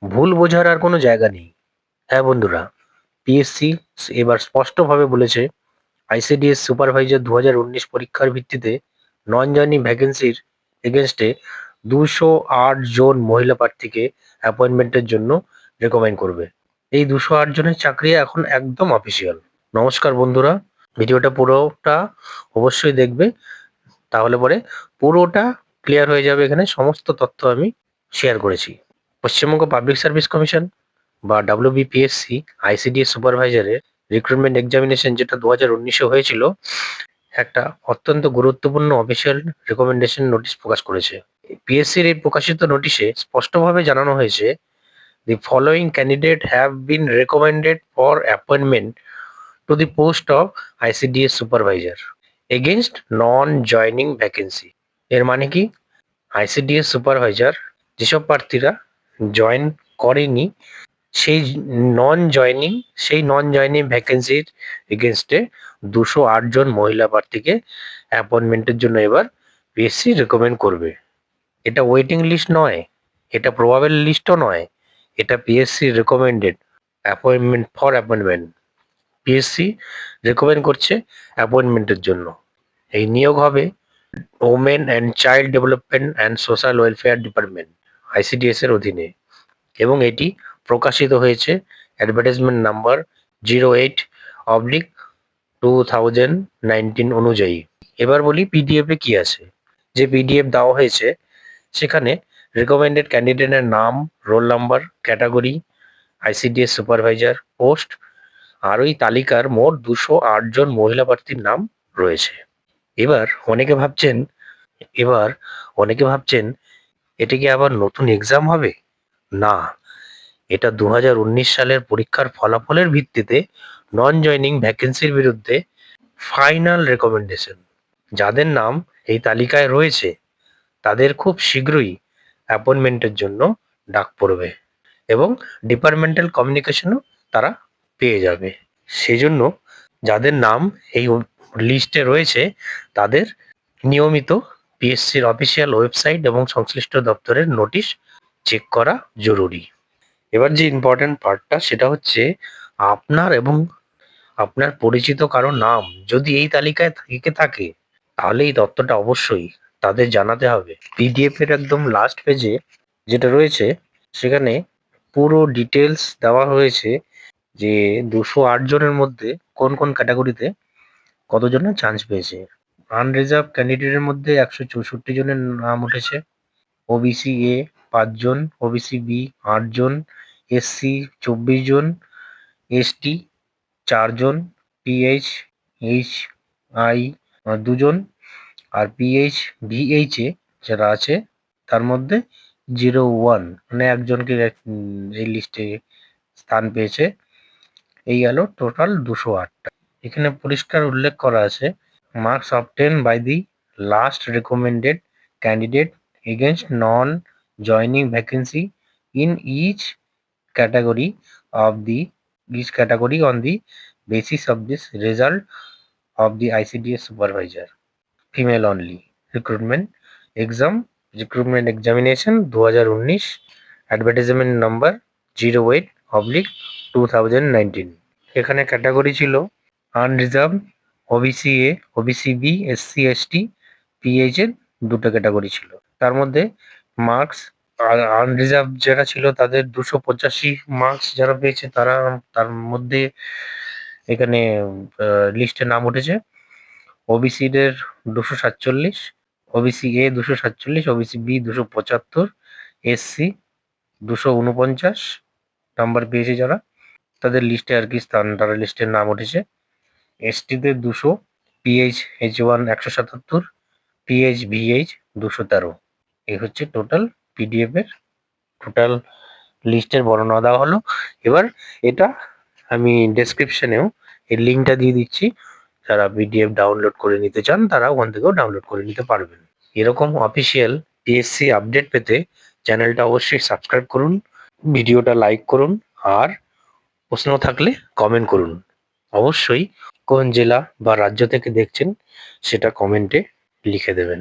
ভুল বোঝার আর কোনো জায়গা নেই। হ্যাঁ বন্ধুরা, পিএসসি এবার স্পষ্টভাবে বলেছে আইসিডিএস সুপারভাইজার 2019 পরীক্ষার ভিত্তিতে নন জয়নিং ভ্যাকেন্সির এগেনস্টে 208 জন মহিলা প্রার্থীকে অ্যাপয়েন্টমেন্টের জন্য রেকমেন্ড করবে। এই 208 জনের চাকরি এখন একদম অফিসিয়াল। নমস্কার বন্ধুরা, ভিডিওটা পুরোটা অবশ্যই দেখবে, তাহলে পরে পুরোটা ক্লিয়ার হয়ে যাবে। এখানে সমস্ত তথ্য আমি শেয়ার করেছি। পশ্চিমবঙ্গ পাবলিক সার্ভিস কমিশন বা WBPSC আইসিডিএস সুপারভাইজারের রিক্রুটমেন্ট এক্সামিনেশন যেটা 2019-এ হয়েছিল, একটা অত্যন্ত গুরুত্বপূর্ণ অফিসিয়াল রেকমেন্ডেশন নোটিশ প্রকাশ করেছে। পিএসসির এই প্রকাশিত নোটিশে স্পষ্টভাবে জানানো হয়েছে, the following candidate have been recommended for appointment to the post of ICDS supervisor against non joining vacancy. এর মানে কি, আইসিডিএস সুপারভাইজার যেসব প্রার্থীরা জয়েন করেনি, সেই নন জয়নিং ভ্যাকেন্সির এগেনস্টে 208 জন মহিলা প্রার্থীকে অ্যাপয়েন্টমেন্টের জন্য এবার পিএসসি রেকমেন্ড করবে। এটা ওয়েটিং লিস্ট নয়, এটা প্রবাবল লিস্টও নয়, এটা PSC recommended appointment. PSC recommend করছে অ্যাপয়েন্টমেন্টের জন্য। এই নিয়োগ হবে women and child development and social welfare department ICDS এর অধীনে, এবং এটি প্রকাশিত হয়েছে অ্যাডভার্টাইজমেন্ট নাম্বার 08/2019 অনুযায়ী। এবার বলি পিডিএফ এ কি আছে। যে পিডিএফ দেওয়া হয়েছে সেখানে রেকমেন্ডেড ক্যান্ডিডেটের নাম, roll number, category, ICDS supervisor post আর ওই তালিকার মোট 208 জন মহিলা প্রার্থীর নাম রয়েছে। এবার অনেকে ভাবছেন এবার অনেকে ভাবছেন এটা কি আবার নতুন এক্সাম হবে? না, এটা 2019 সালের পরীক্ষার ফলাফলের ভিত্তিতে নন জয়নিং ভ্যাকেন্সির বিরুদ্ধে ফাইনাল রেকমেন্ডেশন। যাদের নাম এই তালিকায় রয়েছে তাদের খুব শীঘ্রই অ্যাপয়েন্টমেন্টের জন্য ডাক পড়বে এবং ডিপার্টমেন্টাল কমিউনিকেশনও তারা পেয়ে যাবে। সেজন্য যাদের নাম এই লিস্টে রয়েছে তাদের নিয়মিত পিএসসির অফিসিয়াল ওয়েবসাইট এবং সংশ্লিষ্ট দপ্তরের নোটিশ চেক করা জরুরি। এবার যে ইম্পর্টেন্ট পার্টটা সেটা হচ্ছে, আপনার এবং আপনার পরিচিত কারো নাম যদি এই তালিকায় থেকে থাকে তাহলে এই তথ্যটা অবশ্যই তাদের জানাতে হবে। পিডিএফ এর একদম লাস্ট পেজে যেটা রয়েছে সেখানে পুরো ডিটেলস দেওয়া হয়েছে যে 208 জনের মধ্যে কোন কোন ক্যাটাগরিতে কতজনের চান্স পেয়েছে। আনরিজার্ভ ক্যান্ডিডেটের মধ্যে 164 জনের নাম উঠেছে। ওবিসি এ 5 জন, ওবিসি বি 8 জন, এসসি 24 জন, এসটি 4 জন, পিএইচ এইচ আই 2 জন, আর পিএইচ ভিএইচ এ যারা আছে তার মধ্যে 01 মানে একজনকে এই লিস্টে স্থান পেয়েছে। এই গেল টোটাল 208টা। এখানে পরিষ্কার উল্লেখ করা আছে, marks obtained by the last recommended candidate against non-joining vacancy in each category on the basis of this result of the ICDS supervisor. Female only. Recruitment examination 2019, advertisement number 08/2019। এখানে ক্যাটাগরি ছিল unreserved, OBC A, OBC B, SC ST, PH এর দুটো category ছিল। তার মধ্যে marks unreserved যারা ছিল তাদের 285 মার্কস যারা পেয়েছে তারা, তার মধ্যে এখানে লিস্টে নাম উঠেছে ওবিসি দের 247, OBC A 247, OBC B 275, SC 249 number পেয়েছে যারা, তাদের লিস্টে আর কি তারা লিস্টের নাম উঠেছে। এসটিদের 200, পিএইচ H1 177, পিএইচ ভিএইচ 213। এই হচ্ছে টোটাল পিডিএফ এর টোটাল লিস্টের বর্ণনা দেওয়া হলো। এবার এটা আমি ডেসক্রিপশনেও এই লিঙ্কটা দিয়ে দিচ্ছি, যারা পিডিএফ ডাউনলোড করে নিতে চান তারা ওখান থেকেও ডাউনলোড করে নিতে পারবেন। এরকম অফিসিয়াল পিএসসি আপডেট পেতে চ্যানেলটা অবশ্যই সাবস্ক্রাইব করুন, ভিডিওটা লাইক করুন, আর প্রশ্ন থাকলে কমেন্ট করুন। অবশ্যই কোন জেলা বা রাজ্য থেকে দেখছেন সেটা কমেন্টে লিখে দেবেন।